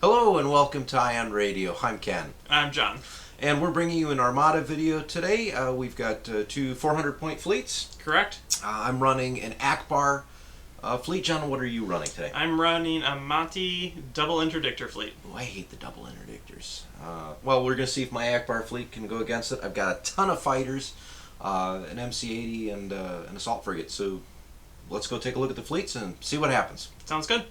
Hello and welcome to Ion Radio. I'm Ken. I'm John. And we're bringing you an Armada video today. We've got two 400-point fleets. Correct. I'm running an Ackbar fleet. John, what are you running today? I'm running a Motti double interdictor fleet. Oh, I hate the double interdictors. Well, we're going to see if my Ackbar fleet can go against it. I've got a ton of fighters, an Mk.II and an assault frigate. So let's go take a look at the fleets and see what happens. Sounds good.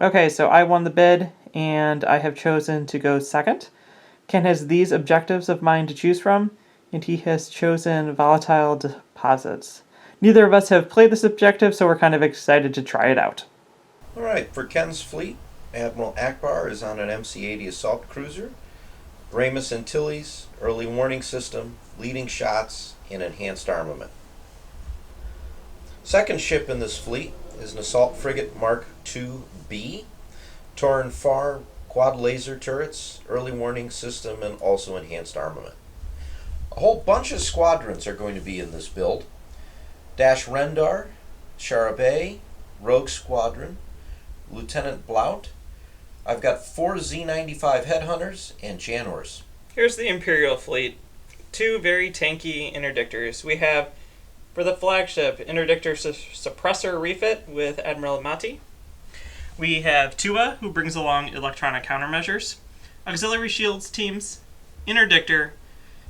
Okay, so I won the bid, and I have chosen to go second. Ken has these objectives of mine to choose from, and he has chosen volatile deposits. Neither of us have played this objective, so we're kind of excited to try it out. Alright, for Ken's fleet, Admiral Ackbar is on an Mk.II assault cruiser, Raymus Antilles, early warning system, leading shots, and enhanced armament. Second ship in this fleet is an assault frigate Mk.II, Toryn Farr, quad laser turrets, early warning system, and also enhanced armament. A whole bunch of squadrons are going to be in this build. Rendar, Shara Bey, Rogue Squadron, Lieutenant Blount. I've got 4 Z-95 Headhunters and Janors. Here's the Imperial fleet. 2 very tanky interdictors. We have, for the flagship, Interdictor Suppressor Refit with Admiral Motti. We have Tua, who brings along electronic countermeasures. Auxiliary shields teams, Interdictor,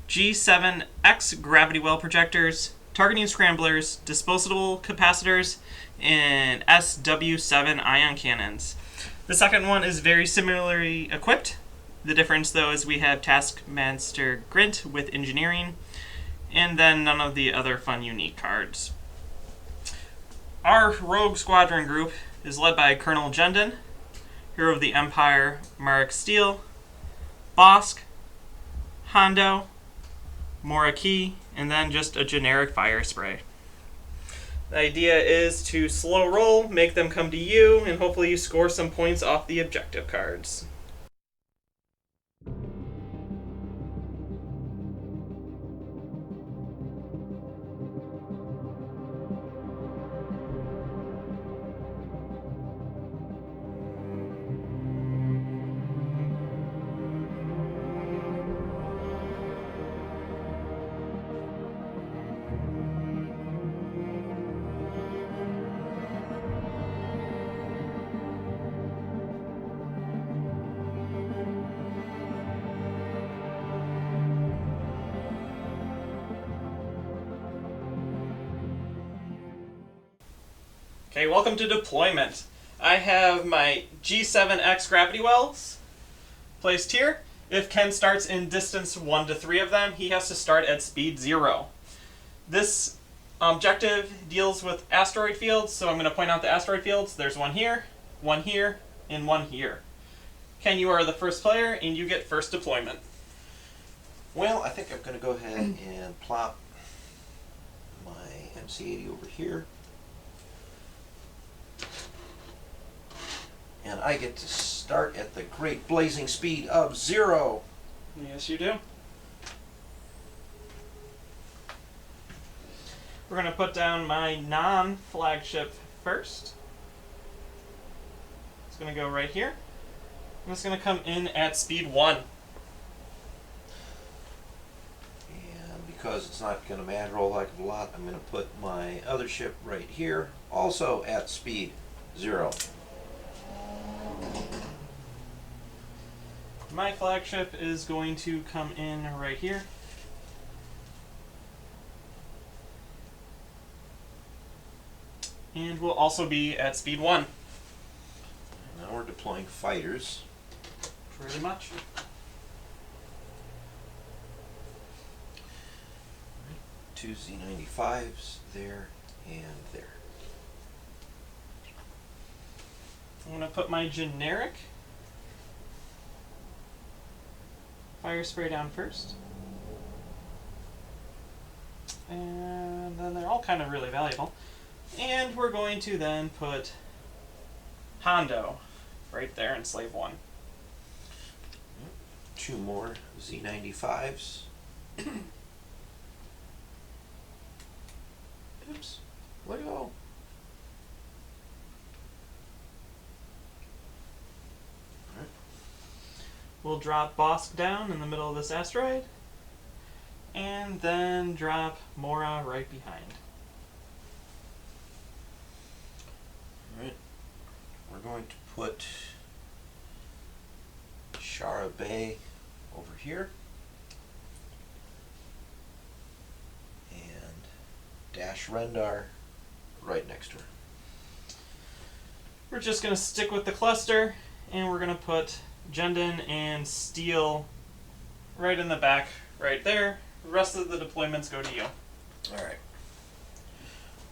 G7X gravity well projectors, targeting scramblers, disposable capacitors, and SW7 ion cannons. The second one is very similarly equipped. The difference, though, is we have Taskmaster Grint with engineering, and then none of the other fun unique cards. Our Rogue Squadron group is led by Colonel Jendon, Hero of the Empire Marek Steele, Bosk, Hondo, Moraki, and then just a generic fire spray. The idea is to slow roll, make them come to you, and hopefully you score some points off the objective cards. Okay, welcome to deployment. I have my G7X gravity wells placed here. If Ken starts in distance 1 to 3 of them, he has to start at speed 0. This objective deals with asteroid fields, so I'm going to point out the asteroid fields. There's one here, and one here. Ken, you are the first player, and you get first deployment. Well, I think I'm going to go ahead and plop my Mk.II over here. And I get to start at the great blazing speed of 0. Yes, you do. We're going to put down my non-flagship first. It's going to go right here. And it's going to come in at speed 1. And because it's not going to matter a whole heck of a lot, I'm going to put my other ship right here, also at speed 0. My flagship is going to come in right here. And will also be at speed 1. Now we're deploying fighters. Pretty much. 2 Z-95s there and there. I'm going to put my generic fire spray down first. And then they're all kind of really valuable. And we're going to then put Hondo right there in Slave 1. 2 more Z-95s. Oops, let it go. We'll drop Bosk down in the middle of this asteroid, and then drop Mora right behind. Alright. We're going to put Shara Bey over here. And dash Rendar right next to her. We're just going to stick with the cluster, and we're going to put Jendon and Steel right in the back, right there. The rest of the deployments go to you. Alright.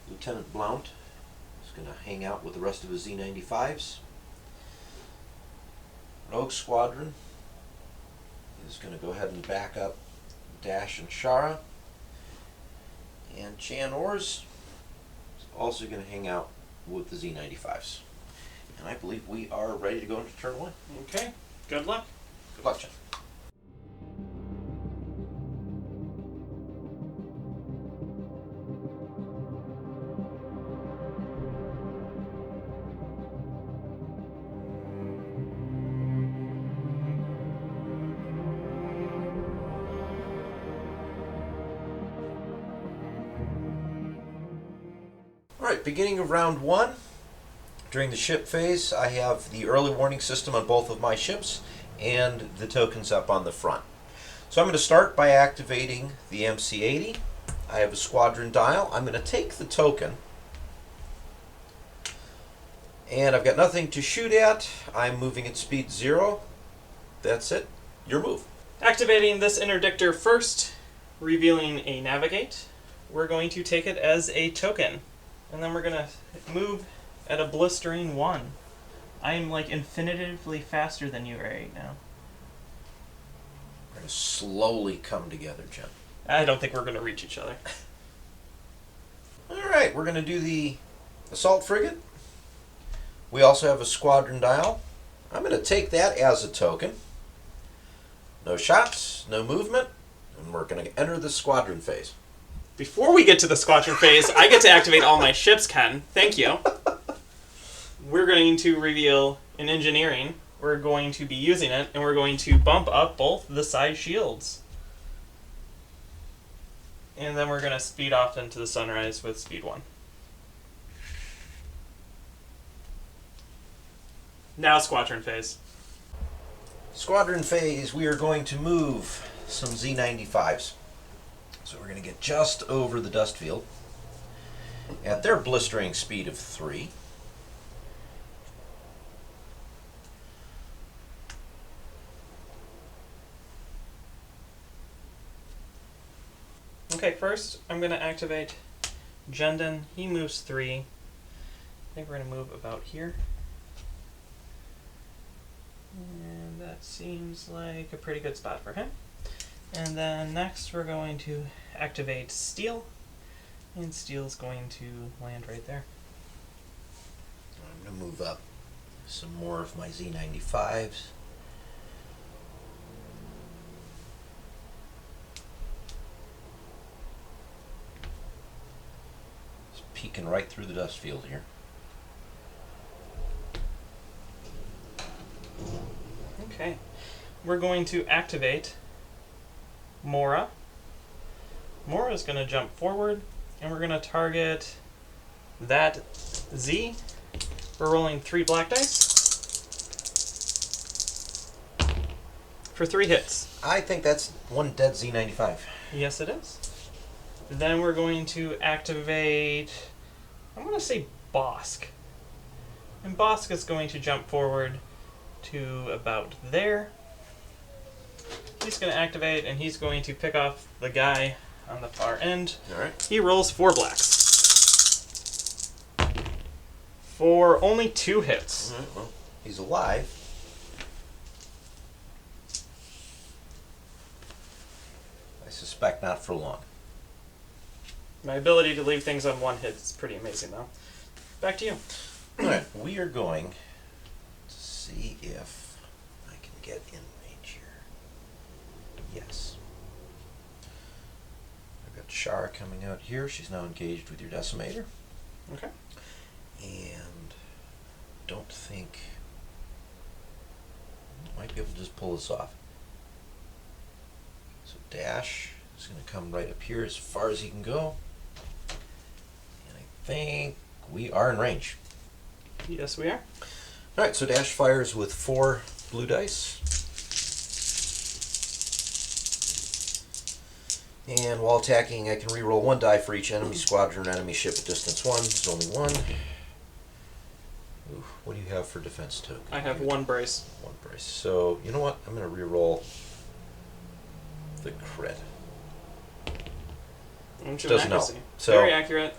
Lieutenant Blount is going to hang out with the rest of his Z-95s. Rogue Squadron is going to go ahead and back up Dash and Shara. And Chan Ors is also going to hang out with the Z-95s. And I believe we are ready to go into turn 1. Okay, good luck. Good luck, Chan. Alright, beginning of round 1. During the ship phase, I have the early warning system on both of my ships and the tokens up on the front. So I'm going to start by activating the MC-80. I have a squadron dial. I'm going to take the token, and I've got nothing to shoot at. I'm moving at speed 0. That's it. Your move. Activating this interdictor first, revealing a navigate. We're going to take it as a token, and then we're going to move at a blistering 1. I am like infinitively faster than you right now. We're going to slowly come together, Jen. I don't think we're going to reach each other. Alright, we're going to do the assault frigate. We also have a squadron dial. I'm going to take that as a token. No shots, no movement, and we're going to enter the squadron phase. Before we get to the squadron phase, I get to activate all my ships, Ken. Thank you. We're going to reveal an engineering. We're going to be using it, and we're going to bump up both the side shields. And then we're going to speed off into the sunrise with speed 1. Now squadron phase. Squadron phase, we are going to move some Z-95s. So we're going to get just over the dust field at their blistering speed of 3. Okay, first I'm going to activate Jendon. He moves 3. I think we're going to move about here. And that seems like a pretty good spot for him. And then next we're going to activate Steel. And Steel's going to land right there. I'm going to move up some more of my Z-95s. Just peeking right through the dust field here. Okay. We're going to activate Mora. Mora's going to jump forward, and we're going to target that Z. We're rolling 3 black dice for 3 hits. I think that's one dead Z-95. Yes, it is. Then we're going to activate, I'm going to say Bosk. And Bosk is going to jump forward to about there. He's going to activate, and he's going to pick off the guy on the far end. Alright. He rolls 4 blacks for only 2 hits. Alright, well, he's alive. I suspect not for long. My ability to leave things on 1 hit is pretty amazing, though. Back to you. Alright, we are going to see if I can get in range here. Yes. I've got Shara coming out here. She's now engaged with your decimator. Okay. And don't think... Might be able to just pull this off. So dash is going to come right up here as far as he can go. And I think we are in range. Yes, we are. Alright, so dash fires with 4 blue dice. And while attacking, I can reroll 1 die for each enemy squadron or enemy ship at distance 1. There's only 1. Ooh, what do you have for defense token? I have 1 brace. 1 brace. So, you know what? I'm going to reroll the crit. Doesn't help. So, very accurate.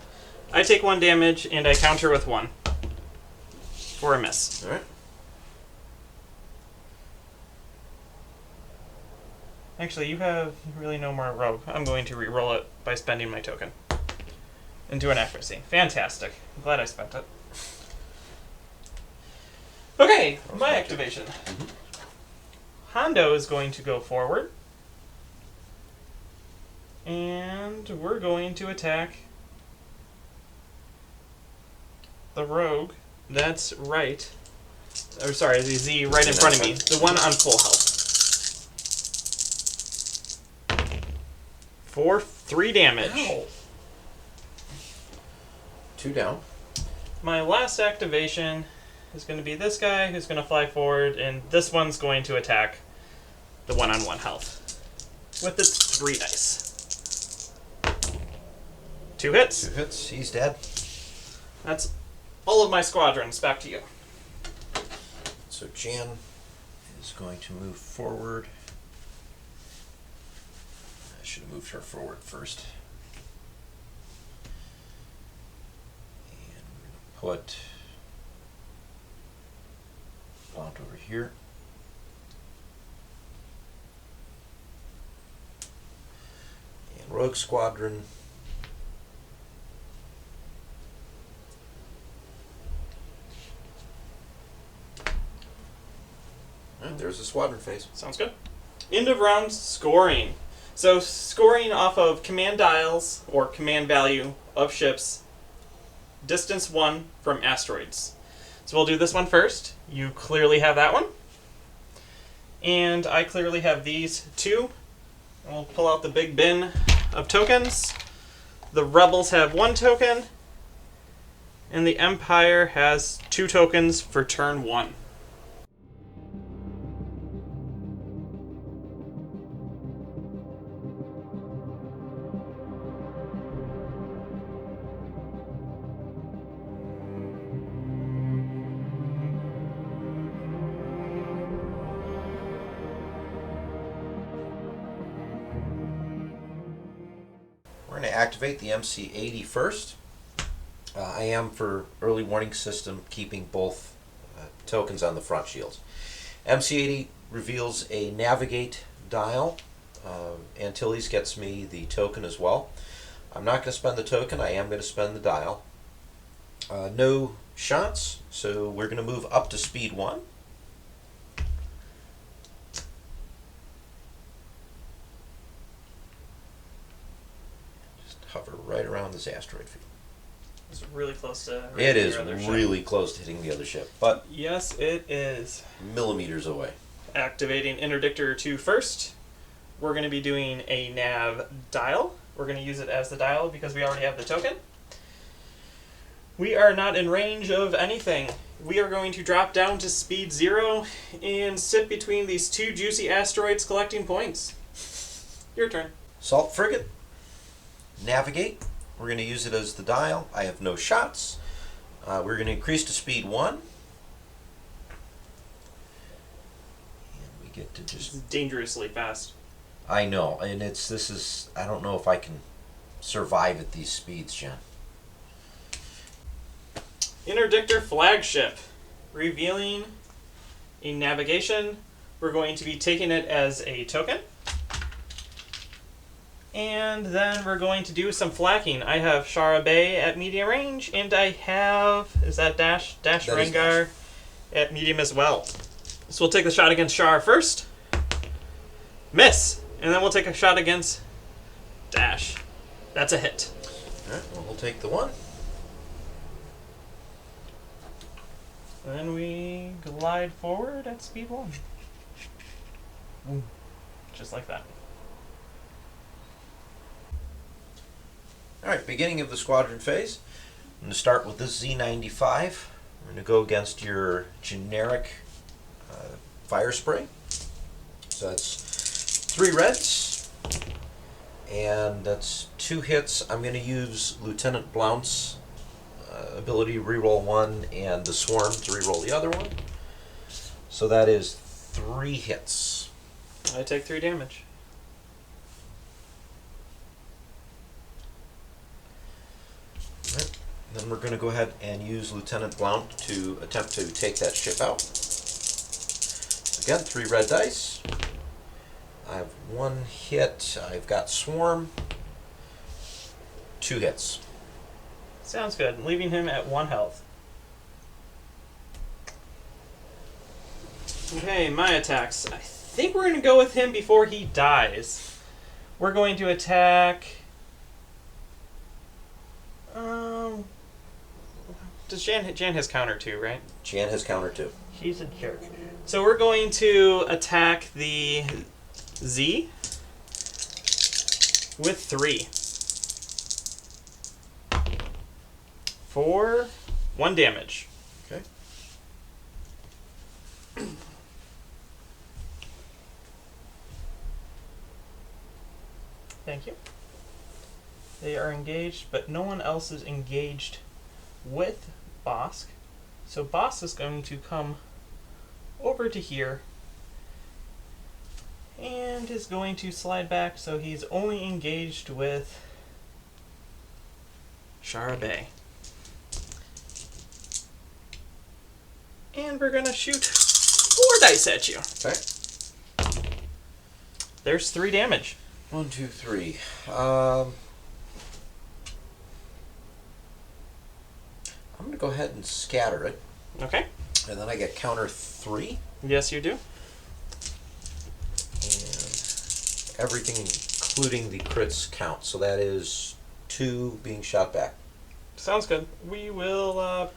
I take 1 damage and I counter with 1 for a miss. Alright. Actually, you have really no more rogue. I'm going to re-roll it by spending my token into an accuracy. Fantastic. I'm glad I spent it. Okay, my activation. Hondo is going to go forward. And we're going to attack the rogue. That's right. Or sorry, the Z right in front of me. The one on full health. For 3 damage. Ow. 2 down. My last activation is going to be this guy who's going to fly forward, and this one's going to attack the one on 1 health with its 3 dice. 2 hits. 2 hits. He's dead. That's all of my squadrons. Back to you. So Jan is going to move forward. I should have moved her forward first. And we're going to put Blount over here. And Rogue Squadron. Alright, there's the squadron phase. Sounds good. End of round scoring. So scoring off of command dials or command value of ships, distance 1 from asteroids. So we'll do this one first. You clearly have that one. And I clearly have these 2. We'll pull out the big bin of tokens. The Rebels have 1 token. And the Empire has 2 tokens for turn 1. We're going to activate the Mk.II first. I am, for early warning system, keeping both tokens on the front shields. Mk.II reveals a navigate dial. Antilles gets me the token as well. I'm not going to spend the token, I am going to spend the dial. No shots, so we're going to move up to speed 1. Hover right around this asteroid field. It's really close to It is your other ship. really close to hitting the other ship, but Yes, it is. millimeters away. Activating Interdictor 2 first. We're going to be doing a nav dial. We're going to use it as the dial because we already have the token. We are not in range of anything. We are going to drop down to speed 0 and sit between these 2 juicy asteroids collecting points. Your turn. Assault frigate. Navigate. We're going to use it as the dial. I have no shots. We're going to increase to speed 1. And we get to just... It's dangerously fast. I know, and this is... I don't know if I can survive at these speeds, Jen. Interdictor flagship. Revealing a navigation. We're going to be taking it as a token. And then we're going to do some flakking. I have Shara Bey at medium range, and I have, is that Dash? Dash Rendar at medium as well. So we'll take the shot against Shara first. Miss. And then we'll take a shot against Dash. That's a hit. Alright, well, we'll take the 1. And then we glide forward at speed 1. Just like that. Alright, beginning of the squadron phase. I'm going to start with this Z95. We're going to go against your generic fire spray. So that's 3 reds, and that's 2 hits. I'm going to use Lieutenant Blount's ability to reroll 1 and the Swarm to reroll the other one. So that is 3 hits. I take 3 damage. Right. Then we're going to go ahead and use Lieutenant Blount to attempt to take that ship out. Again, 3 red dice. I have 1 hit. I've got Swarm. 2 hits. Sounds good. Leaving him at 1 health. Okay, my attacks. I think we're going to go with him before he dies. We're going to attack... Does Jan has counter 2, right? Jan has counter 2. He's a jerk. So we're going to attack the Z with 3. For 1 damage. Okay. Thank you. They are engaged, but no one else is engaged with Bosk. So Bosk is going to come over to here and is going to slide back, so he's only engaged with Shara Bey. And we're going to shoot 4 dice at you. Okay. There's 3 damage. 1, 2, 3. I'm going to go ahead and scatter it. Okay. And then I get counter 3. Yes, you do. And everything, including the crits, count. So that is 2 being shot back. Sounds good. We will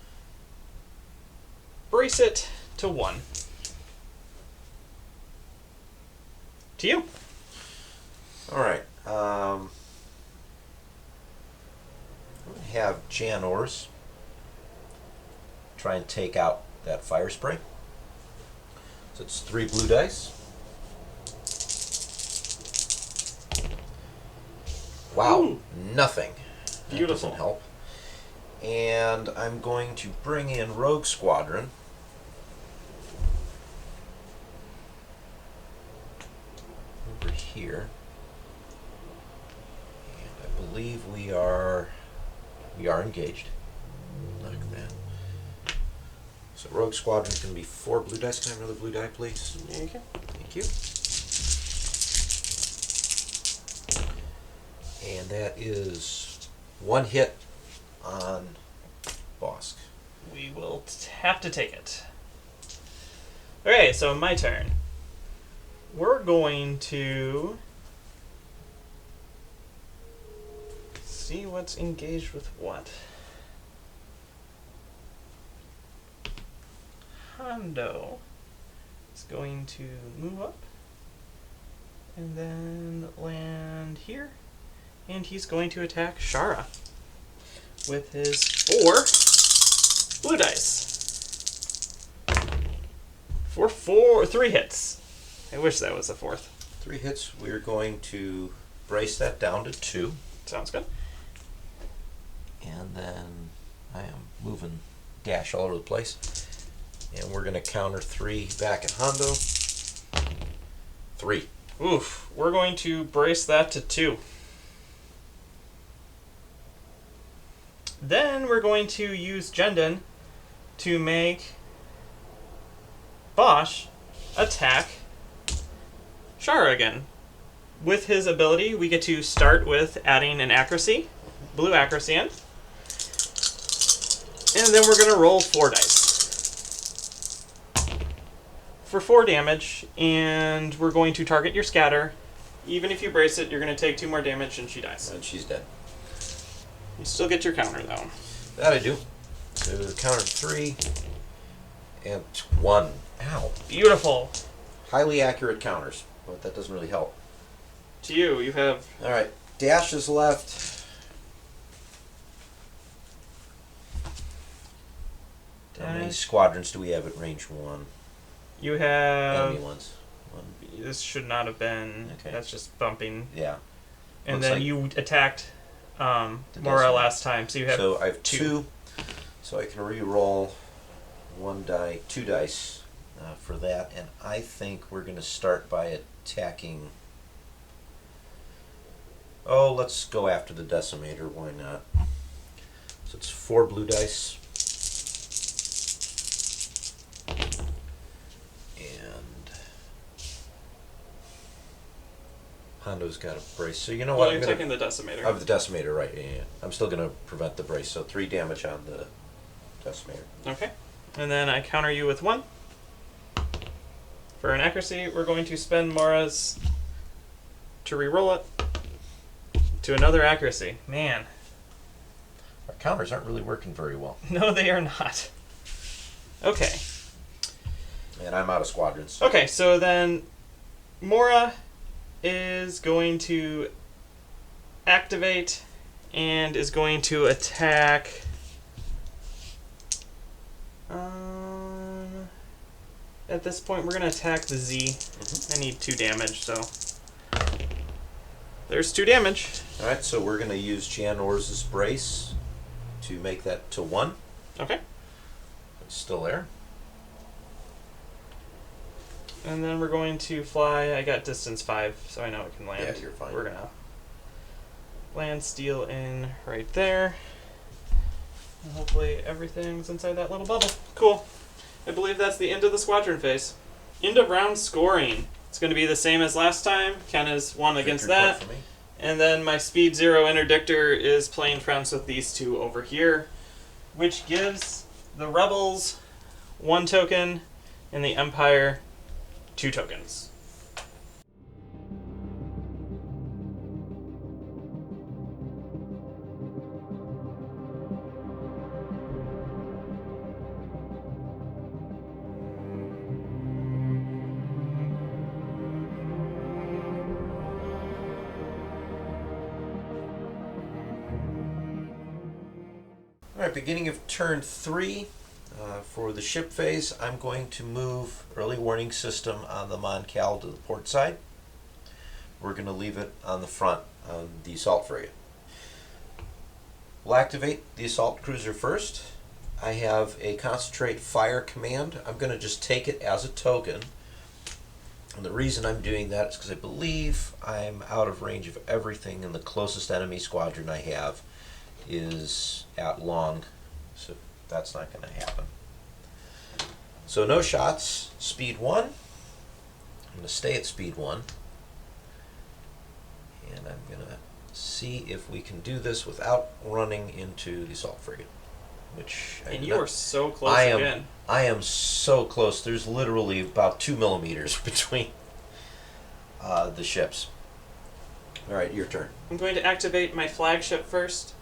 brace it to 1. To you. Alright. I'm going to have Jan Ors try and take out that fire spray. So it's 3 blue dice. Wow, Ooh. nothing. That Beautiful. doesn't help. And I'm going to bring in Rogue Squadron. Over here. And I believe we are engaged. Not a command. So Rogue Squadron's going to be 4 blue dice. Can I have another blue die, please? Okay. Thank you. And that is 1 hit on Bosk. We will have to take it. Okay, so my turn. We're going to see what's engaged with what. Hondo is going to move up and then land here, and he's going to attack Shara with his 4 blue dice for 3 hits. I wish that was the 4th. 3 hits. We're going to brace that down to 2. Sounds good. And then I am moving dash all over the place. And we're going to counter 3 back at Hondo. 3. Oof. We're going to brace that to 2. Then we're going to use Jendon to make Bosch attack Shara again. With his ability, we get to start with adding an accuracy, blue accuracy in. And then we're going to roll 4 dice. For 4 damage, and we're going to target your scatter. Even if you brace it, you're going to take 2 more damage and she dies. And she's dead. You still get your counter, though. That I do. So counter 3 and 1. Ow. Beautiful. Highly accurate counters. but that doesn't really help. To you, you have... All right, Dash is left. How many Dash. squadrons do we have at range 1? You have... Enemy ones. 1. This should not have been... Okay. That's just bumping. Yeah. And Looks then like you attacked Mora decimal. last time, so you have So I have 2. 2. So I can re-roll 2 dice for that, and I think we're going to start by attacking. Oh, let's go after the decimator. Why not? So it's 4 blue dice. And Hondo's got a brace. So you know what? Well, I'm you're gonna, taking the decimator. of the decimator, right? Yeah. I'm still going to prevent the brace. So 3 damage on the decimator. Okay. And then I counter you with 1. For an accuracy, we're going to spend Mora's to re-roll it to another accuracy. Man. Our counters aren't really working very well. No, they are not. Okay. And I'm out of squadrons. Okay, so then Mora is going to activate and is going to attack... at this point, we're going to attack the Z. Mm-hmm. I need 2 damage, so... There's 2 damage. Alright, so we're going to use Jan Orz's brace to make that to 1. Okay. It's still there. And then we're going to fly. I got distance 5, so I know it can land. Yeah, you're fine. We're going to land steel in right there. And hopefully everything's inside that little bubble. Cool. I believe that's the end of the squadron phase. End of round scoring. It's going to be the same as last time. Ken has won against Victory that. point for me. And then my Speed 0 Interdictor is playing friends with these 2 over here, which gives the Rebels 1 token and the Empire 2 tokens. Alright, beginning of turn 3. For the ship phase, I'm going to move early warning system on the Mk.II to the port side. We're going to leave it on the front on the assault frigate. We'll activate the assault cruiser first. I have a concentrate fire command. I'm going to just take it as a token. And the reason I'm doing that is because I believe I'm out of range of everything, and the closest enemy squadron I have is at long, so that's not going to happen. So no shots, speed 1. I'm going to stay at speed 1. And I'm going to see if we can do this without running into the assault frigate. Which And you are so close again. I am so close. There's literally about 2 millimeters between the ships. Alright, your turn. I'm going to activate my flagship first.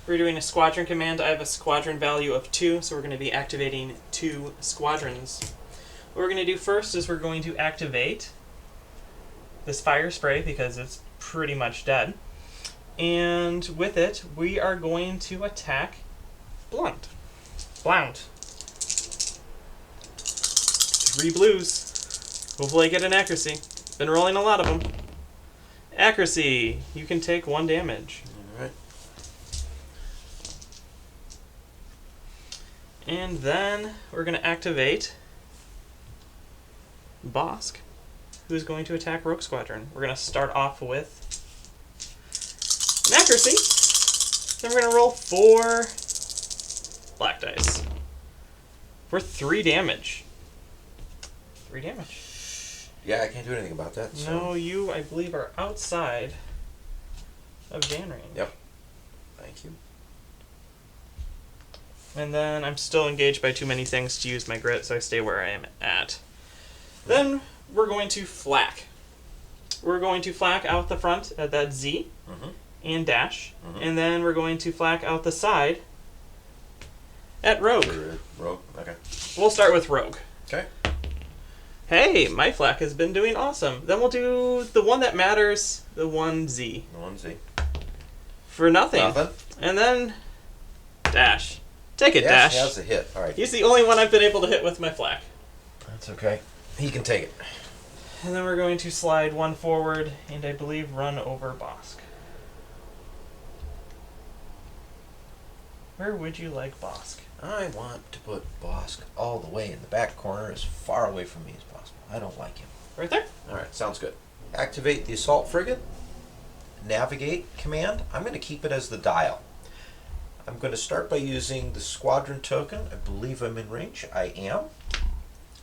We're doing a squadron command. I have a squadron value of 2, so we're going to be activating 2 squadrons. What we're going to do first is we're going to activate this fire spray because it's pretty much dead. And with it, we are going to attack Blount. 3 blues. Hopefully I get an accuracy. Been rolling a lot of them. Accuracy. You can take 1 damage. Alright. And then we're going to activate Bosk, who's going to attack Rogue Squadron. We're going to start off with an accuracy. Then we're going to roll 4 black dice for 3 damage. 3 damage. Yeah, I can't do anything about that. So. No, you, I believe, are outside of Jan range. Yep. Thank you. And then I'm still engaged by too many things to use my grit, so I stay where I am at. Then we're going to flak. We're going to flak out the front at that Z and dash. And then we're going to flak out the side at Rogue. Rogue, okay. We'll start with Rogue. Okay. Hey, my flak has been doing awesome. Then we'll do the one that matters, the 1Z. 1Z. For nothing. Nothing. And then Dash. Take it, Dash Dash. has a hit. All right. He's the only one I've been able to hit with my flak. That's okay. He can take it. And then we're going to slide one forward and I believe run over Bosk. Where would you like Bosk? I want to put Bosk all the way in the back corner, as far away from me as possible. I don't like him. Right there? All right, sounds good. Activate the assault frigate. Navigate command. I'm going to keep it as the dial. I'm going to start by using the squadron token. I believe I'm in range. I am.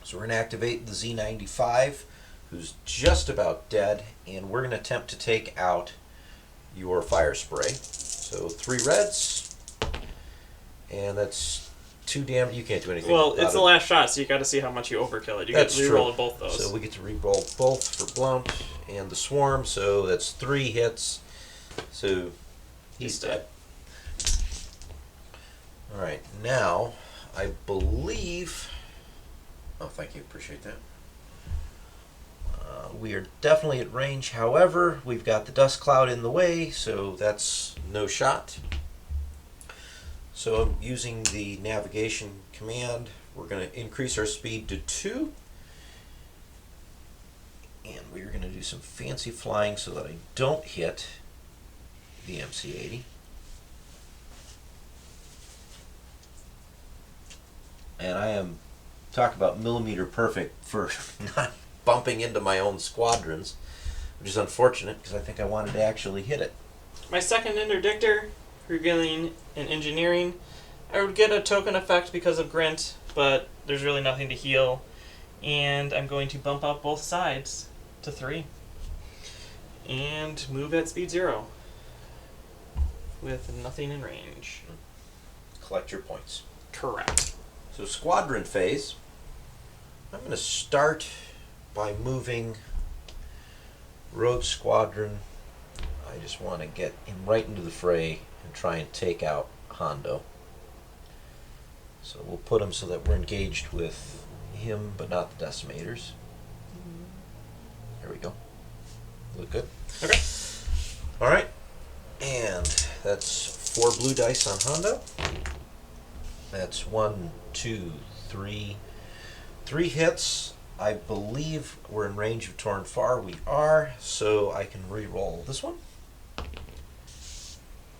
So we're going to activate the Z95, who's just about dead, and we're going to attempt to take out your fire spray. So 3 reds, and that's 2 damage. You can't do anything. Well, about it's the last shot, so you got to see how much you overkill it. You That's get to reroll both those. So we get to re-roll both for Blount and the swarm, so that's 3 hits. So he's dead. Alright, now I believe... Oh, thank you, appreciate that. We are definitely at range, however, we've got the dust cloud in the way, so that's no shot. So I'm using the navigation command. We're going to increase our speed to 2. And we're going to do some fancy flying so that I don't hit the MC-80. And I am, talk about millimeter perfect for not bumping into my own squadrons, which is unfortunate because I think I wanted to actually hit it. My second interdictor, revealing an engineering, I would get a token effect because of Grint, but there's really nothing to heal. And I'm going to bump up both sides to 3. And move at speed 0. With nothing in range. Collect your points. Correct. So squadron phase, I'm going to start by moving Rogue Squadron. I just want to get him right into the fray and try and take out Hondo. So we'll put him so that we're engaged with him, but not the decimators. There we go. Look good. Okay. Alright. And that's 4 blue dice on Hondo. That's 1, 2, 3. 3 hits. I believe we're in range of Toryn Farr. We are, so I can re-roll this one.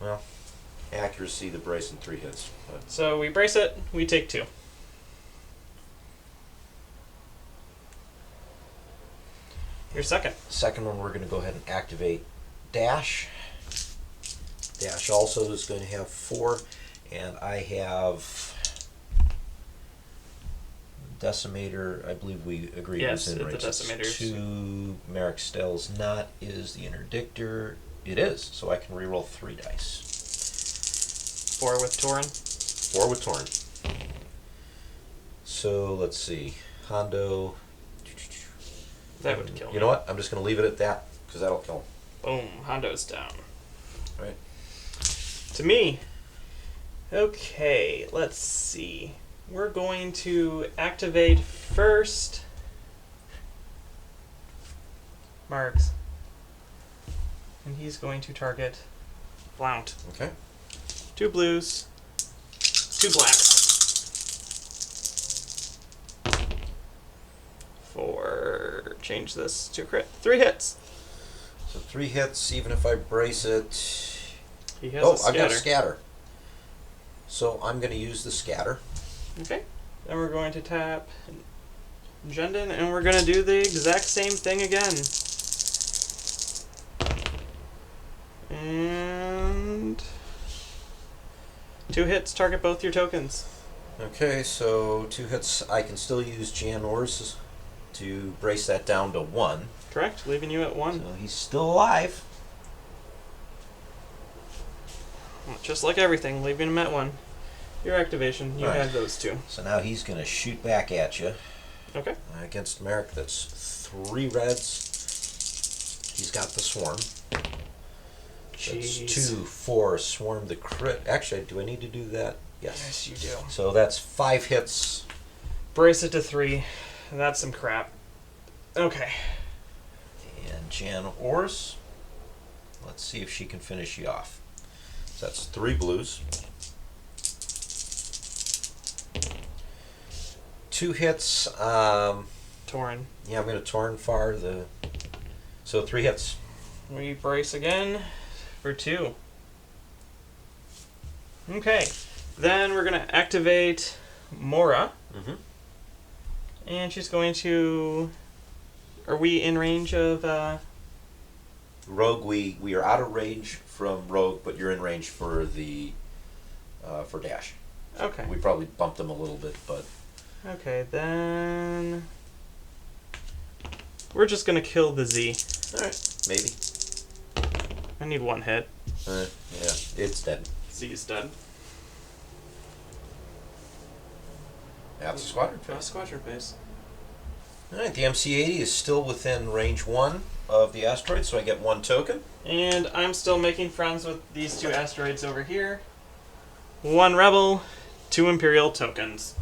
Well, accuracy, the brace, and 3 hits. But So we brace it, we take 2. Your second. second one, we're going to go ahead and activate Dash. Dash also is going to have 4, and I have Decimator. I believe we agreed Yes, was in the range. Decimators. 2 Merrick Stell's not is the Interdictor. It is, so I can reroll 3 dice. 4 with Toryn. 4 with Toryn. So let's see, Hondo. That would kill me. You know what? I'm just going to leave it at that because that'll kill him. Boom, Hondo's down. Right. To me. Okay, let's see. We're going to activate first Marks. And he's going to target Blount. Okay. 2 blues, 2 blacks. Change this to crit. 3 hits. So 3 hits, even if I brace it. He has a scatter. I've got a scatter. So I'm going to use the scatter. Okay. Then we're going to tap Jendon, and we're going to do the exact same thing again. And 2 hits, target both your tokens. Okay, so 2 hits. I can still use Janors to brace that down to 1. Correct, leaving you at 1. So he's still alive. Just like everything, leaving him at 1. Your activation, you Right. have those 2. So now he's going to shoot back at you. Okay. Against Merrick, that's 3 reds. He's got the swarm. That's Jeez. 2, 4, swarm the crit. Actually, do I need to do that? Yes. Yes, you do. So that's 5 hits. Brace it to 3. That's some crap. Okay. And Jan Ors. Let's see if she can finish you off. So that's 3 blues. 2 hits. Toryn. Yeah, I'm going to Toryn Farr so 3 hits. We brace again for 2. Okay. Then we're going to activate Mora. Mm-hmm. And she's going to... Are we in range of... Rogue, we are out of range from Rogue, but you're in range for the for Dash. Okay. We probably bumped them a little bit, but Okay, then... We're just going to kill the Z. all right, maybe. I need 1 hit. Yeah, it's dead. Z is dead. That's the squadron That's phase. Squadron phase. All right, the MC-80 is still within range 1 of the asteroid, so I get 1 token. And I'm still making friends with these 2 asteroids over here. 1 Rebel, 2 Imperial tokens.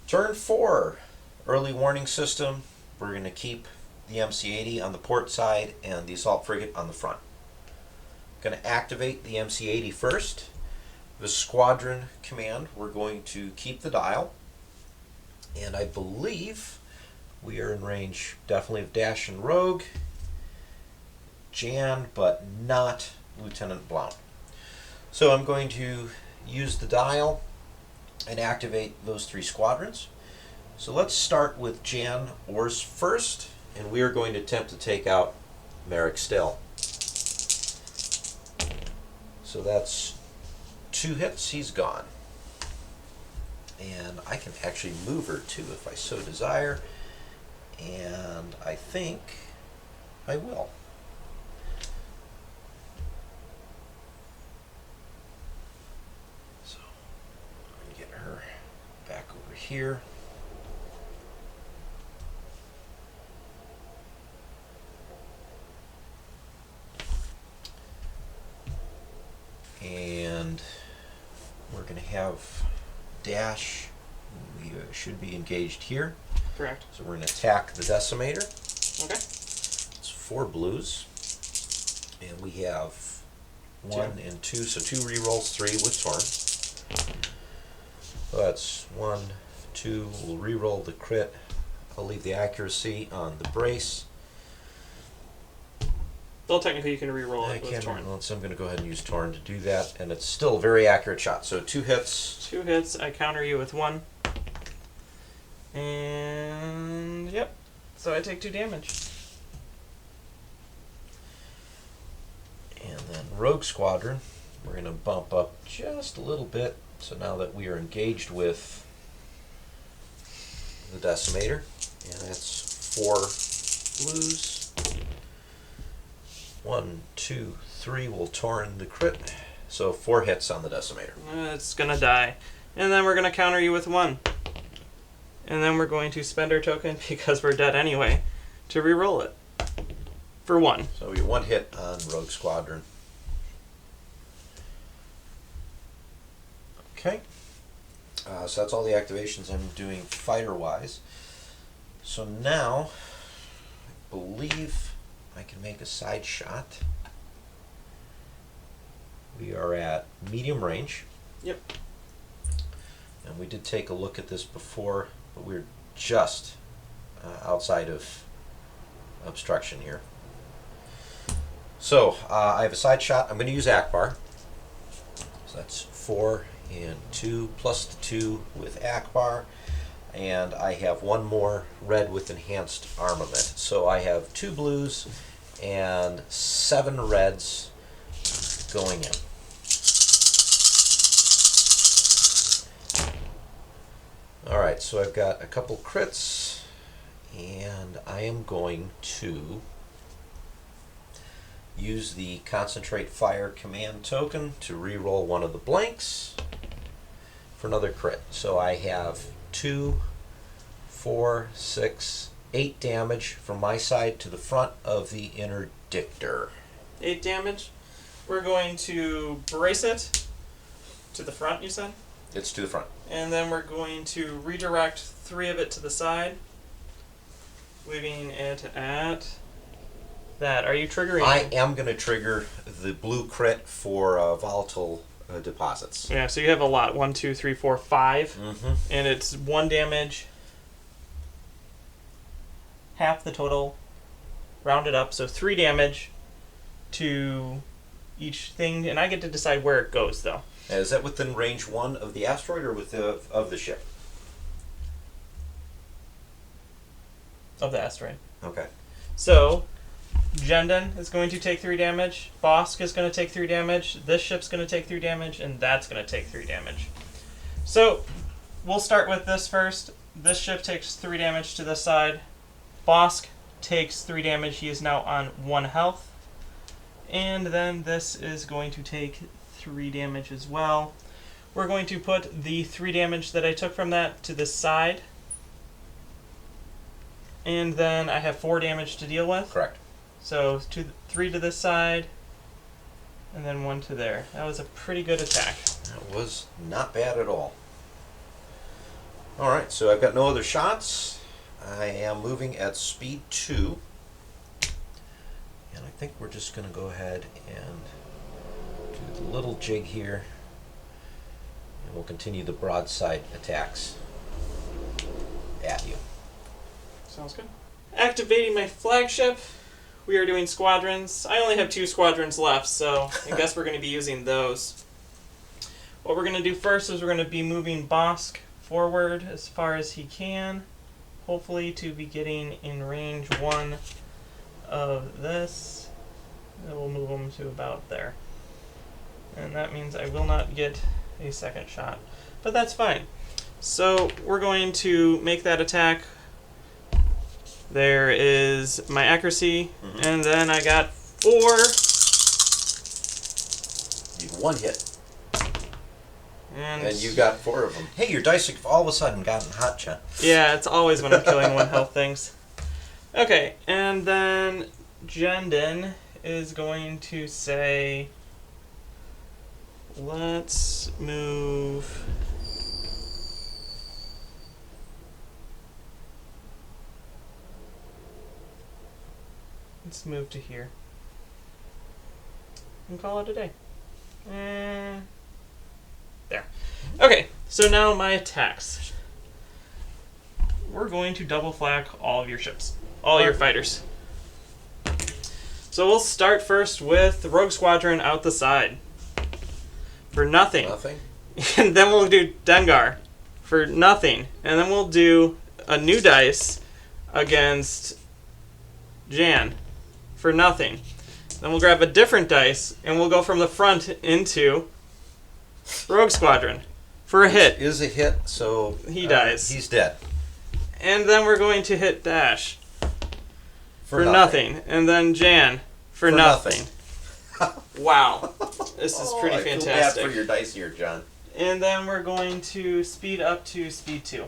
Turn 4, early warning system. We're going to keep the MC-80 on the port side and the assault frigate on the front. Going to activate the MC-80 first. The squadron command, we're going to keep the dial. And I believe we are in range definitely of Dash and Rogue. Jan, but not Lieutenant Blount. So I'm going to use the dial and activate those 3 squadrons. So let's start with Jan Ors first, and we are going to attempt to take out Merrick Still. So that's 2 hits, he's gone. And I can actually move her too if I so desire, and I think I will. So I'm going to get her back over here. And we're going to have Dash. We should be engaged here. Correct. So we're going to attack the Decimator. Okay. It's 4 blues. And we have 1 and 2. So 2 rerolls, 3 with Torn. So that's 1, 2. We'll reroll the crit. I'll leave the accuracy on the brace. Well, technically you can re-roll I it with can't Torn. reroll it, so I'm going to go ahead and use Torn to do that. And it's still a very accurate shot. So 2 hits. 2 hits, I counter you with 1. And yep. So I take 2 damage. And then Rogue Squadron, we're going to bump up just a little bit. So now that we are engaged with the Decimator, and that's 4 blues. 1, 2, 3 will Torn the crit. So 4 hits on the Decimator. It's gonna die. And then we're gonna counter you with 1. And then we're going to spend our token, because we're dead anyway, to re-roll it. For 1. So we get 1 hit on Rogue Squadron. Okay. So that's all the activations I'm doing fighter-wise. So now, I believe I can make a side shot. We are at medium range. Yep. And we did take a look at this before, but we're just outside of obstruction here. So I have a side shot. I'm going to use Ackbar. So that's 4 and 2 plus the 2 with Ackbar. And I have 1 more red with enhanced armament. So I have 2 blues and 7 reds going in. Alright, so I've got a couple crits, and I am going to use the Concentrate Fire command token to re-roll one of the blanks for another crit. So I have 2, 4, 6, 8 damage from my side to the front of the Interdictor. 8 damage. We're going to brace it to the front, you said? It's to the front. And then we're going to redirect 3 of it to the side, leaving it at that. Are you triggering? I am going to trigger the blue crit for volatile deposits. Yeah, so you have a lot. 1, 2, 3, 4, 5. Mm-hmm. And it's 1 damage, half the total, rounded up. So 3 damage to each thing. And I get to decide where it goes, though. Is that within range 1 of the asteroid or of the ship? Of the asteroid. Okay. So, Jendon is going to take 3 damage, Bosk is going to take 3 damage, this ship's going to take 3 damage, and that's going to take 3 damage. So, we'll start with this first. This ship takes 3 damage to this side. Bosk takes 3 damage, he is now on 1 health. And then this is going to take 3 damage as well. We're going to put the 3 damage that I took from that to this side. And then I have 4 damage to deal with. Correct. So 3 to this side, and then 1 to there. That was a pretty good attack. That was not bad at all. Alright, so I've got no other shots. I am moving at speed 2. And I think we're just going to go ahead and do the little jig here. And we'll continue the broadside attacks at you. Sounds good. Activating my flagship. We are doing squadrons. I only have 2 squadrons left, so I guess we're going to be using those. What we're going to do first is we're going to be moving Bosk forward as far as he can, hopefully to be getting in range 1 of this. And we'll move him to about there. And that means I will not get a second shot, but that's fine. So we're going to make that attack. There is my accuracy, and then I got 4. You 1 hit. And you got 4 of them. Hey, your dice have all of a sudden gotten hot, Chet. yeah, it's always when I'm killing 1 health things. Okay, and then Jendon is going to say, let's move. Let's move to here. And call it a day. There. Okay, so now my attacks. We're going to double flak all of your ships. All your fighters. So we'll start first with the Rogue Squadron out the side. For nothing. Nothing? And then we'll do Dengar. For nothing. And then we'll do a new dice against Jan. For nothing. Then we'll grab a different dice, and we'll go from the front into Rogue Squadron. For a hit. Is a hit, so He dies. He's dead. And then we're going to hit Dash. For nothing. And then Jan. For nothing. Wow. This is pretty I feel fantastic. bad for your dice here, John. And then we're going to speed up to speed 2.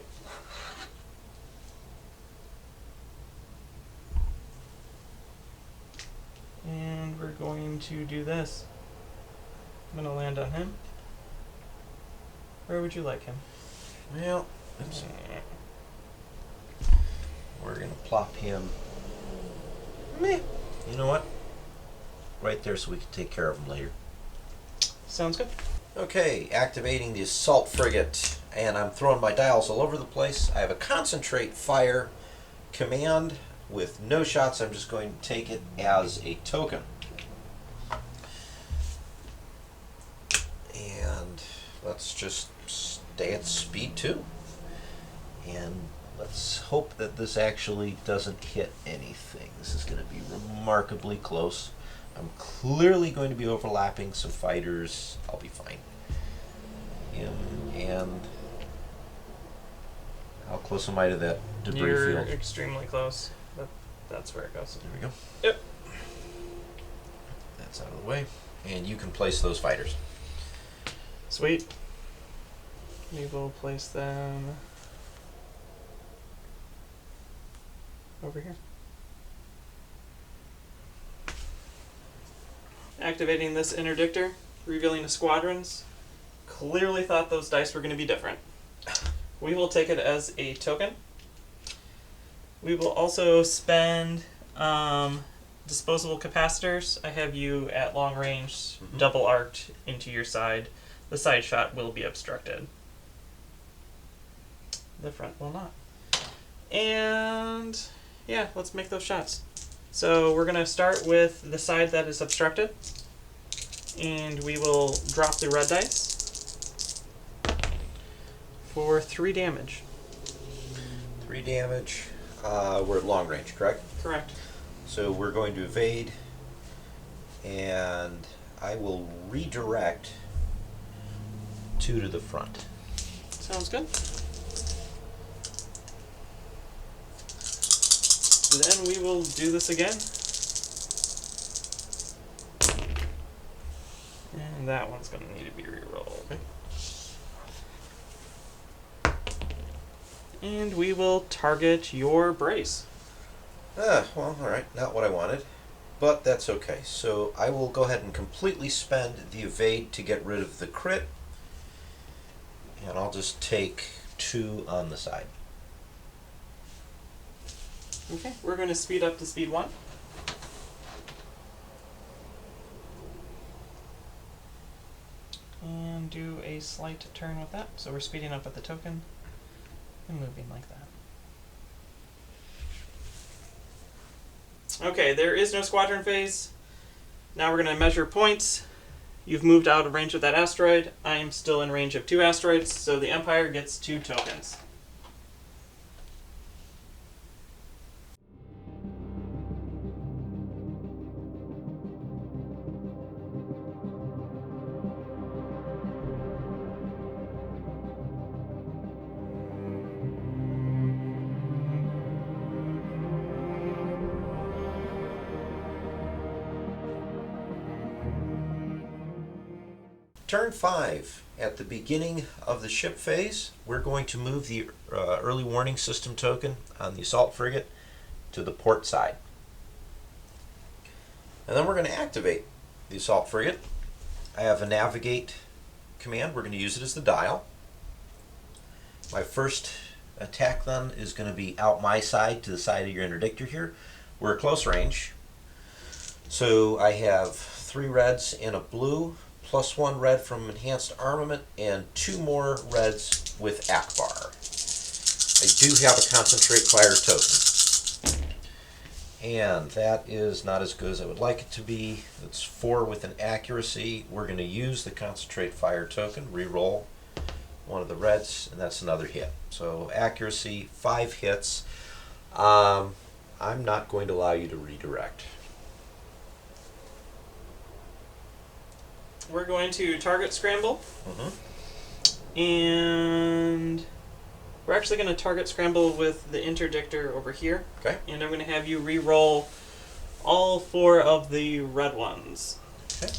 And we're going to do this. I'm going to land on him. Where would you like him? Well, we're going to plop him. Meh. You know what? Right there so we can take care of him later. Sounds good. Okay, activating the assault frigate. And I'm throwing my dials all over the place. I have a concentrate fire command with no shots. I'm just going to take it as a token. And let's just stay at speed 2. And let's hope that this actually doesn't hit anything. This is going to be remarkably close. I'm clearly going to be overlapping some fighters. I'll be fine. And how close am I to that debris You're field? extremely close. That's where it goes. There we go. Yep. That's out of the way. And you can place those fighters. Sweet. We will place them over here. Activating this interdictor, revealing the squadrons. Clearly thought those dice were going to be different. We will take it as a token. We will also spend disposable capacitors. I have you at long range, double arced into your side. The side shot will be obstructed. The front will not. And yeah, let's make those shots. So we're going to start with the side that is obstructed. And we will drop the red dice for 3 damage. 3 damage. We're at long range, correct? Correct. So we're going to evade, and I will redirect 2 to the front. Sounds good. Then we will do this again. And that one's going to need to be rerolled. Okay. And we will target your brace. Well, alright, not what I wanted, but that's okay. So I will go ahead and completely spend the evade to get rid of the crit, and I'll just take 2 on the side. Okay, we're going to speed up to speed 1. And do a slight turn with that. So we're speeding up with the token and moving like that. Okay, there is no squadron phase. Now we're going to measure points. You've moved out of range of that asteroid. I am still in range of 2 asteroids, so the Empire gets 2 tokens. Turn 5. At the beginning of the ship phase, we're going to move the early warning system token on the assault frigate to the port side. And then we're going to activate the assault frigate. I have a navigate command. We're going to use it as the dial. My first attack then is going to be out my side to the side of your interdictor here. We're at close range. So I have 3 reds and a blue, plus 1 red from enhanced armament, and 2 more reds with Ackbar. I do have a concentrate fire token, and that is not as good as I would like it to be. It's 4 with an accuracy. We're going to use the concentrate fire token, re-roll one of the reds, and that's another hit. So accuracy, 5 hits. I'm not going to allow you to redirect. We're going to target Scramble. And we're actually going to target Scramble with the interdictor over here. Okay. And I'm going to have you re-roll all 4 of the red ones. Okay.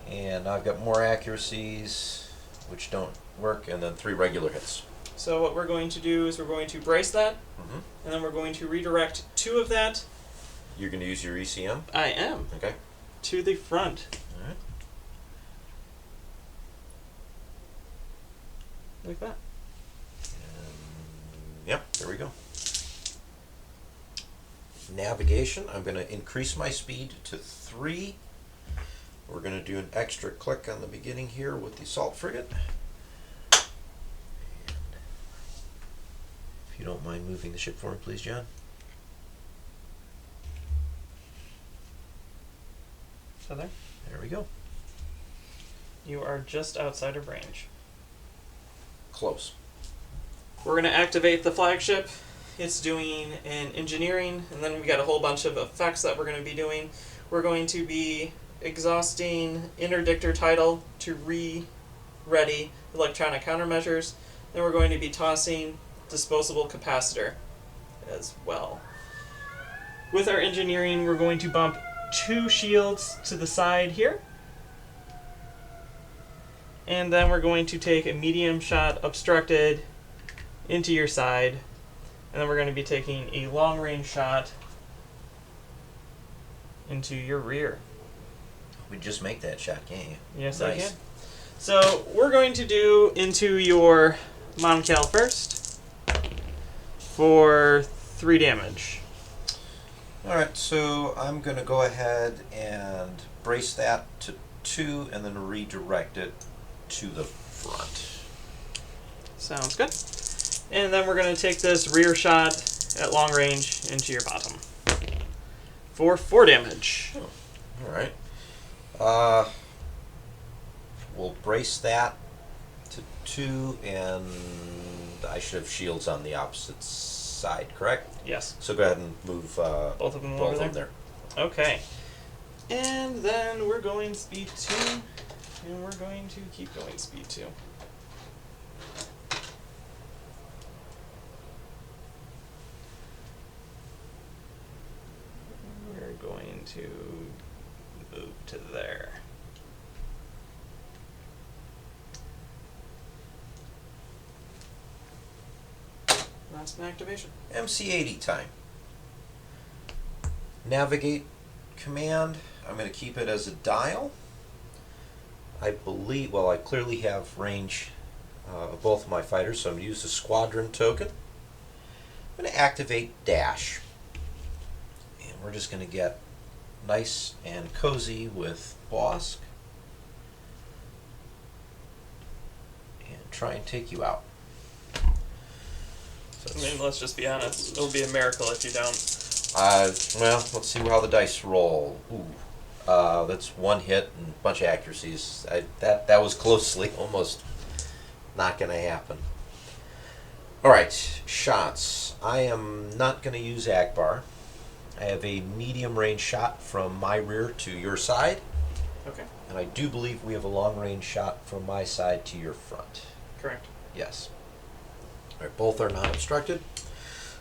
And I've got more accuracies, which don't work, and then 3 regular hits. So what we're going to do is we're going to brace that, and then we're going to redirect 2 of that. You're going to use your ECM? I am. Okay. To the front. All right. Like that. Yep, there we go. Navigation, I'm going to increase my speed to 3. We're going to do an extra click on the beginning here with the assault frigate. And if you don't mind moving the ship for me, please, John. So there. There we go. You are just outside of range. Close. We're going to activate the flagship. It's doing an engineering, and then we got a whole bunch of effects that we're going to be doing. We're going to be exhausting interdictor title to re-ready electronic countermeasures. Then we're going to be tossing disposable capacitor as well. With our engineering, we're going to bump 2 shields to the side here. And then we're going to take a medium shot obstructed into your side. And then we're going to be taking a long range shot into your rear. We just make that shot, can't you? Yes, Nice. I can. So we're going to do into your Mk.II first for 3 damage. Alright, so I'm going to go ahead and brace that to 2 and then redirect it to the front. Sounds good. And then we're going to take this rear shot at long range into your bottom for 4 damage. Oh, alright. We'll brace that to 2, and I should have shields on the opposite side, correct? Yes. So go ahead and move Both of them over both there? of them there. Okay. And then we're going speed 2, and we're going to keep going speed 2. We're going to move to there. Last activation. MC-80 time. Navigate command. I'm going to keep it as a dial. I believe, well, I clearly have range of both of my fighters, so I'm going to use the Squadron token. I'm going to activate dash. And we're just going to get nice and cozy with Bosk. And try and take you out. I mean, let's just be honest. It'll be a miracle if you don't. Well, let's see how the dice roll. Ooh, that's 1 hit and a bunch of accuracies. That was closely almost not going to happen. All right, shots. I am not going to use Ackbar. I have a medium range shot from my rear to your side. Okay. And I do believe we have a long range shot from my side to your front. Correct. Yes. All right, both are not obstructed.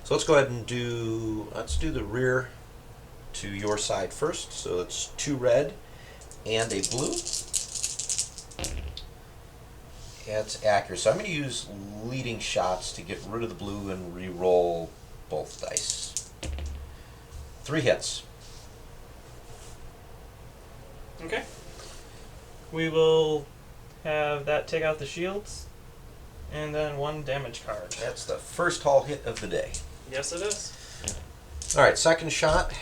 So let's go ahead and let's do the rear to your side first. So it's 2 red and a blue. It's accurate. So I'm going to use leading shots to get rid of the blue and re-roll both dice. 3 hits. Okay. We will have that take out the shields, and then 1 damage card. That's the first hull hit of the day. Yes, it is. All right, second shot,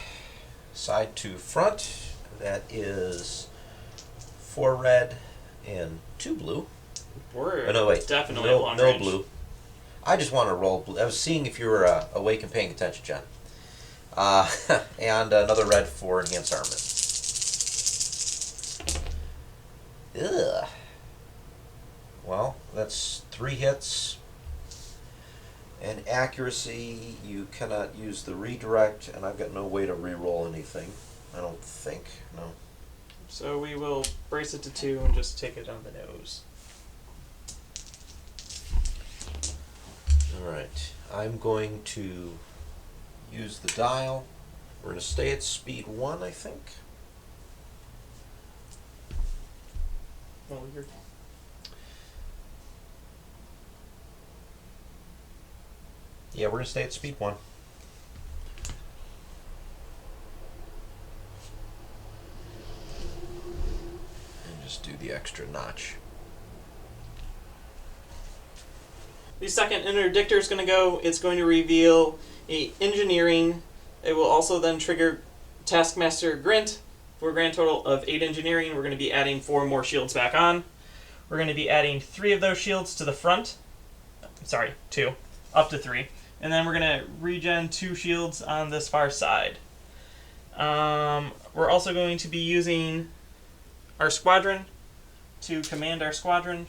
side to front. That is 4 red and 2 blue. We're Oh, no, wait. definitely no, at long no range. blue. I just want to roll blue. I was seeing if you were awake and paying attention, John. And another red for enhanced armament. Ugh. Well, that's 3 hits. And accuracy, you cannot use the redirect, and I've got no way to re-roll anything. I don't think. No. So we will brace it to 2 and just take it on the nose. Alright. I'm going to use the dial. We're going to stay at speed 1, I think. Well, you're... Yeah, we're going to stay at speed 1. And just do the extra notch. The second interdictor is going to go. It's going to reveal a engineering. It will also then trigger Taskmaster Grint for a grand total of 8 engineering. We're going to be adding 4 more shields back on. We're going to be adding 3 of those shields to the front. Sorry, 2. Up to 3. And then we're going to regen 2 shields on this far side. We're also going to be using our squadron to command our squadron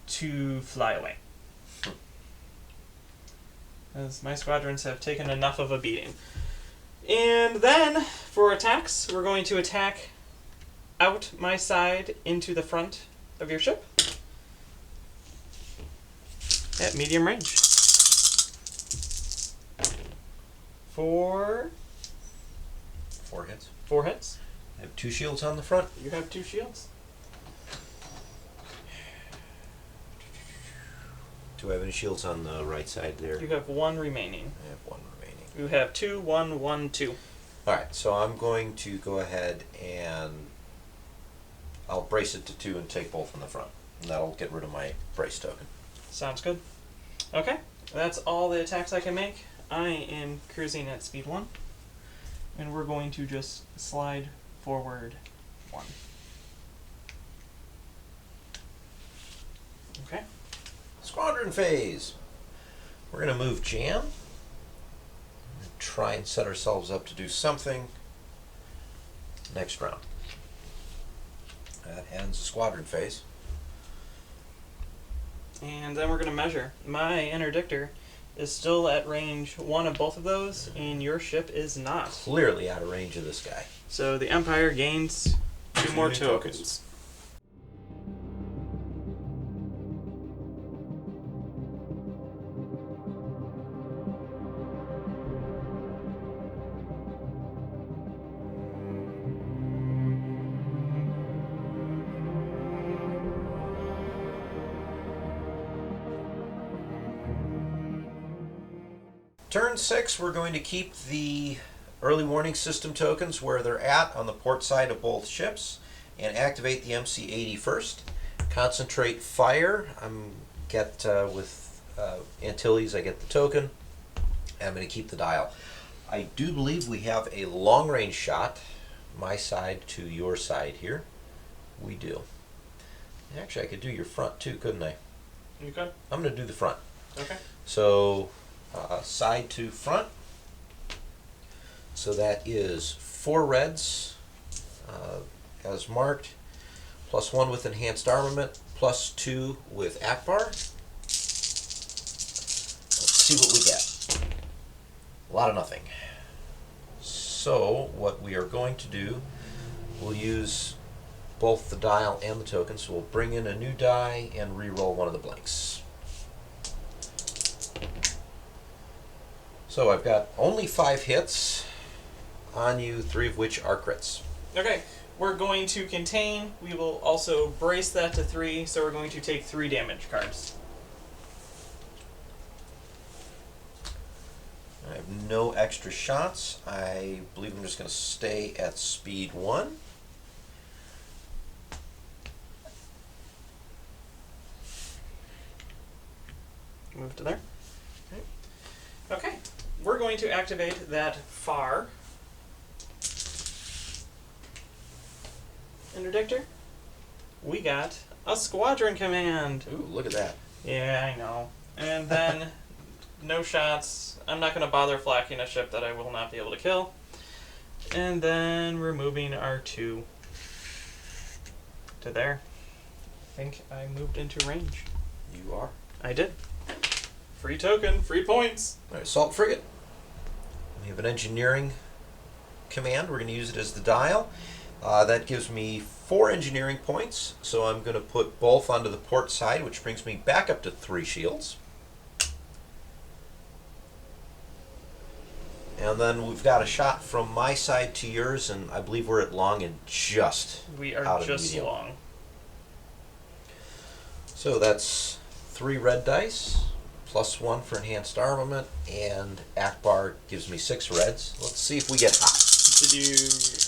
to fly away, as my squadrons have taken enough of a beating. And then, for attacks, we're going to attack out my side into the front of your ship at medium range. For 4 hits. 4 hits. I have 2 shields on the front. You have 2 shields. Do I have any shields on the right side there? You have 1 remaining. I have 1 remaining. You have 2, 1, 1, 2. Alright, so I'm going to go ahead and I'll brace it to 2 and take both in the front. And that'll get rid of my brace token. Sounds good. Okay, that's all the attacks I can make. I am cruising at speed 1. And we're going to just slide forward 1. Okay. Squadron phase. We're going to move Jam. Try and set ourselves up to do something next round. That ends the squadron phase. And then we're going to measure. My Interdictor is still at range 1 of both of those, and your ship is not. Clearly out of range of this guy. So the Empire gains 2 more new tokens. Turn 6, we're going to keep the early warning system tokens where they're at on the port side of both ships and activate the MC-80 first. Concentrate fire. With Antilles, I get the token. I'm going to keep the dial. I do believe we have a long range shot, my side to your side here. We do. Actually, I could do your front too, couldn't I? You good? I'm going to do the front. Okay. So side to front. So that is 4 reds as marked, +1 with enhanced armament, +2 with Ackbar. Let's see what we get. A lot of nothing. So what we are going to do, we'll use both the dial and the token. So we'll bring in a new die and re-roll one of the blanks. So I've got only 5 hits on you, 3 of which are crits. Okay, we're going to contain. We will also brace that to 3, so we're going to take 3 damage cards. I have no extra shots. I believe I'm just going to stay at speed 1. Move to there. Okay, we're going to activate that Farr Interdictor. We got a Squadron command. Ooh, look at that. Yeah, I know. And then no shots. I'm not going to bother flacking a ship that I will not be able to kill. And then we're moving our 2 to there. I think I moved into range. You are. I did. Free token, free points. All right, Assault Frigate. We have an engineering command. We're going to use it as the dial. That gives me 4 engineering points, so I'm going to put both onto the port side, which brings me back up to 3 shields. And then we've got a shot from my side to yours, and I believe we're at long and just We are out of just medium. long. So that's 3 red dice, +1 for enhanced armament, and Ackbar gives me 6 reds. Let's see if we get hot. Did you...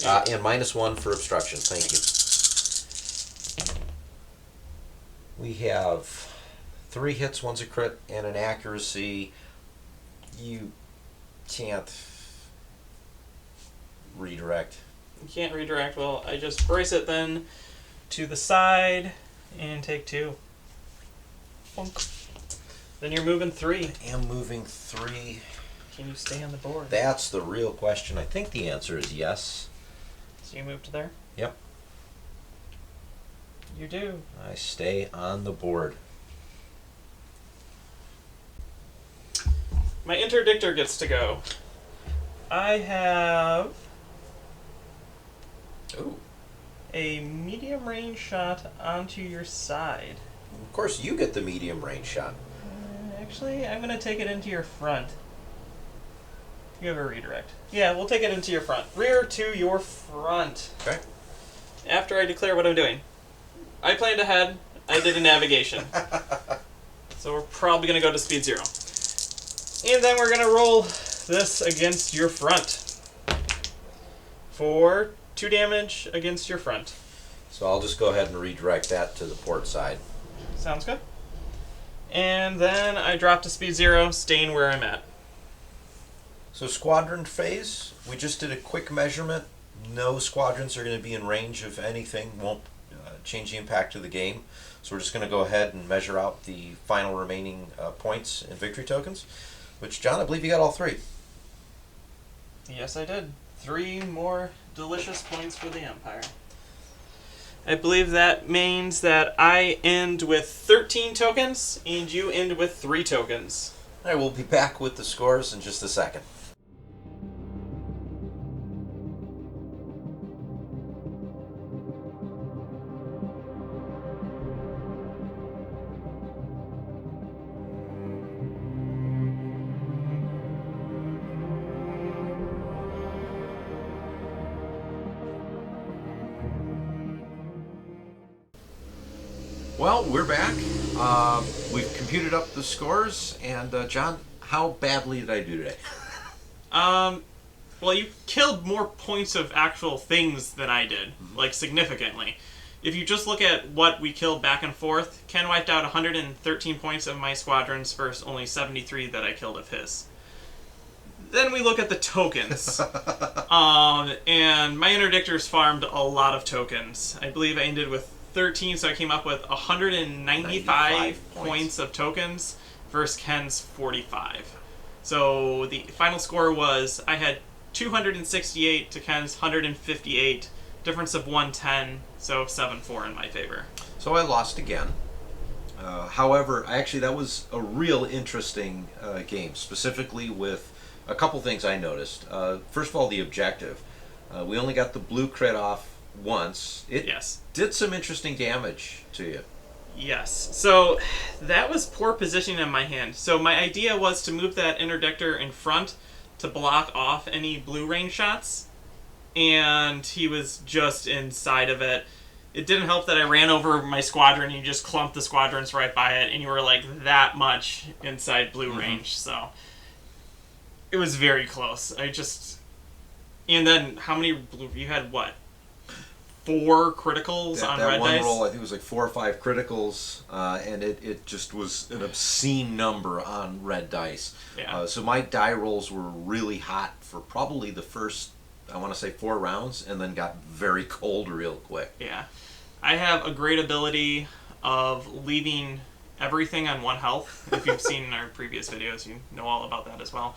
And -1 for obstruction. Thank you. We have 3 hits, 1's a crit, and an accuracy. You can't redirect. You can't redirect. Well, I just brace it then to the side and take 2. Bonk. Then you're moving 3. I am moving 3. Can you stay on the board? That's the real question. I think the answer is yes. So you move to there? Yep. You do. I stay on the board. My Interdictor gets to go. I have Ooh. a medium range shot onto your side. Of course, you get the medium range shot. Actually, I'm going to take it into your front. You have a redirect. Yeah, we'll take it into your front. Rear to your front. Okay. After I declare what I'm doing. I planned ahead. I did a navigation. So we're probably going to go to speed 0. And then we're going to roll this against your front. For 2 damage against your front. So I'll just go ahead and redirect that to the port side. Sounds good. And then I drop to speed 0, staying where I'm at. So squadron phase, we just did a quick measurement. No squadrons are going to be in range of anything, won't change the impact of the game. So we're just going to go ahead and measure out the final remaining points and victory tokens, which, John, I believe you got all 3. Yes, I did. 3 more delicious points for the Empire. I believe that means that I end with 13 tokens, and you end with 3 tokens. All right, we'll be back with the scores in just a second. Well, we're back. We've computed up the scores, and John, how badly did I do today? Well, you killed more points of actual things than I did, like significantly. If you just look at what we killed back and forth, Ken wiped out 113 points of my squadrons versus only 73 that I killed of his. Then we look at the tokens. And my interdictors farmed a lot of tokens. I believe I ended with 13, so I came up with 195 points of tokens versus Ken's 45. So the final score was I had 268 to Ken's 158, difference of 110, so 7-4 in my favor. So I lost again. However, that was a real interesting game, specifically with a couple things I noticed. First of all, the objective. We only got the blue crit off once. It did some interesting damage to you. Yes. So that was poor positioning in my hand. So my idea was to move that interdictor in front to block off any blue range shots, and he was just inside of it. It didn't help that I ran over my squadron and you just clumped the squadrons right by it, and you were like that much inside blue range. So it was very close. And then how many blue? You had what? 4 criticals on red one dice? roll, I think it was like 4 or 5 criticals, and it just was an obscene number on red dice. Yeah. So my die rolls were really hot for probably the first, I want to say 4 rounds, and then got very cold real quick. Yeah. I have a great ability of leaving everything on 1 health. If you've seen our previous videos, you know all about that as well.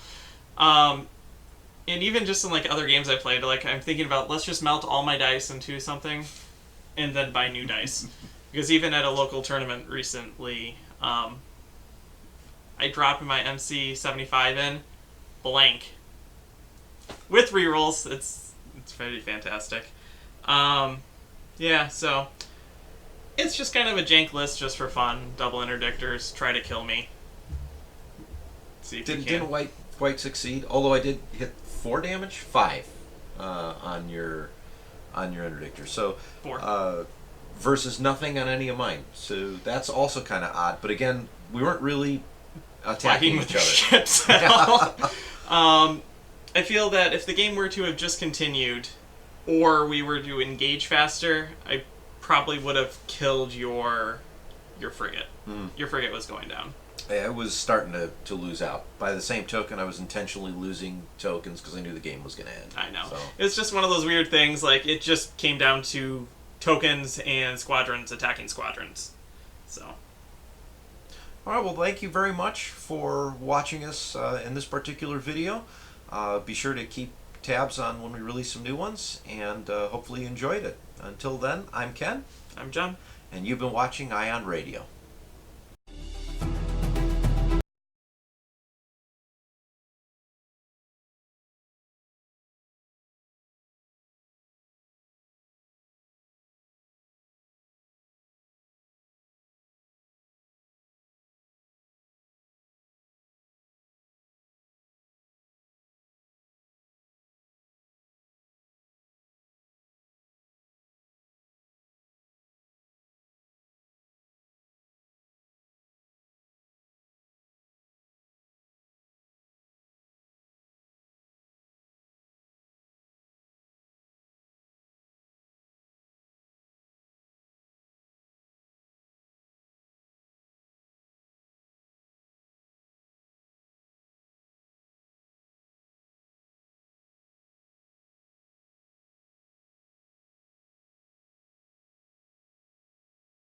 And even just in like other games I played, like I'm thinking about, let's just melt all my dice into something and then buy new dice. Because even at a local tournament recently, I dropped my MC75 in blank with rerolls. It's pretty fantastic. Yeah, so it's just kind of a jank list just for fun. Double interdictors, try to kill me. See if you can. Didn't quite succeed, although I did hit 4 damage, 5 on your interdictor. So 4 versus nothing on any of mine. So that's also kind of odd. But again, we weren't really attacking each other. Ships at all. I feel that if the game were to have just continued, or we were to engage faster, I probably would have killed your frigate. Your frigate was going down. I was starting to lose out. By the same token, I was intentionally losing tokens because I knew the game was going to end. I know. So. It's just one of those weird things. Like, it just came down to tokens and squadrons attacking squadrons. So. All right, well, thank you very much for watching us in this particular video. Be sure to keep tabs on when we release some new ones, and hopefully you enjoyed it. Until then, I'm Ken. I'm John. And you've been watching Ion Radio.